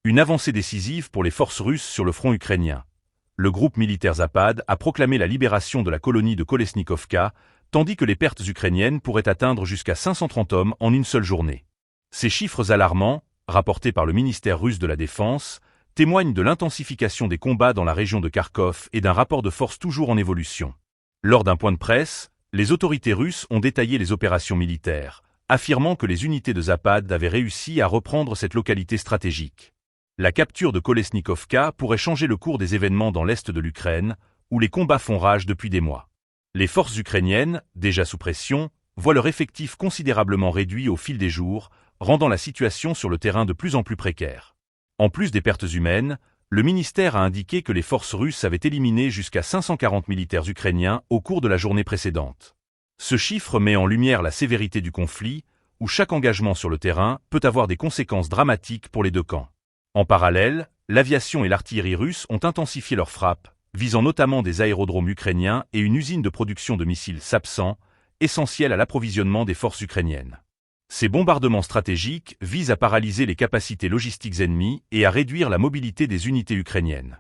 Une avancée décisive pour les forces russes sur le front ukrainien. Le groupe militaire Zapad a proclamé la libération de la colonie de Kolesnikovka, tandis que les pertes ukrainiennes pourraient atteindre jusqu'à 530 hommes en une seule journée. Ces chiffres alarmants, rapportés par le ministère russe de la Défense, témoignent de l'intensification des combats dans la région de Kharkov et d'un rapport de force toujours en évolution. Lors d'un point de presse, les autorités russes ont détaillé les opérations militaires, affirmant que les unités de Zapad avaient réussi à reprendre cette localité stratégique. La capture de Kolesnikovka pourrait changer le cours des événements dans l'est de l'Ukraine, où les combats font rage depuis des mois. Les forces ukrainiennes, déjà sous pression, voient leur effectif considérablement réduit au fil des jours, rendant la situation sur le terrain de plus en plus précaire. En plus des pertes humaines, le ministère a indiqué que les forces russes avaient éliminé jusqu'à 540 militaires ukrainiens au cours de la journée précédente. Ce chiffre met en lumière la sévérité du conflit, où chaque engagement sur le terrain peut avoir des conséquences dramatiques pour les deux camps. En parallèle, l'aviation et l'artillerie russes ont intensifié leurs frappes, visant notamment des aérodromes ukrainiens et une usine de production de missiles SAP-100, essentielle à l'approvisionnement des forces ukrainiennes. Ces bombardements stratégiques visent à paralyser les capacités logistiques ennemies et à réduire la mobilité des unités ukrainiennes.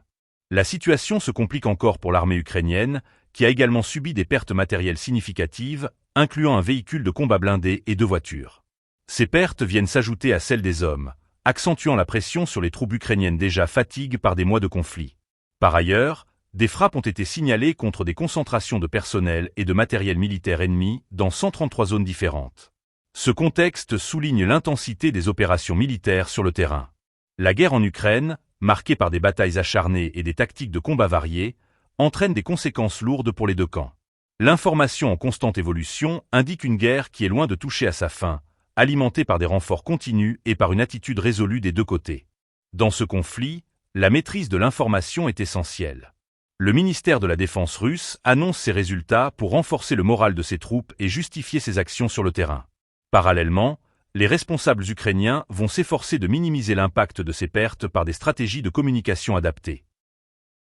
La situation se complique encore pour l'armée ukrainienne, qui a également subi des pertes matérielles significatives, incluant un véhicule de combat blindé et 2 voitures. Ces pertes viennent s'ajouter à celles des hommes, accentuant la pression sur les troupes ukrainiennes déjà fatiguées par des mois de conflit. Par ailleurs, des frappes ont été signalées contre des concentrations de personnel et de matériel militaire ennemis dans 133 zones différentes. Ce contexte souligne l'intensité des opérations militaires sur le terrain. La guerre en Ukraine, marquée par des batailles acharnées et des tactiques de combat variées, entraîne des conséquences lourdes pour les deux camps. L'information en constante évolution indique une guerre qui est loin de toucher à sa fin, alimentée par des renforts continus et par une attitude résolue des deux côtés. Dans ce conflit, la maîtrise de l'information est essentielle. Le ministère de la Défense russe annonce ses résultats pour renforcer le moral de ses troupes et justifier ses actions sur le terrain. Parallèlement, les responsables ukrainiens vont s'efforcer de minimiser l'impact de ces pertes par des stratégies de communication adaptées.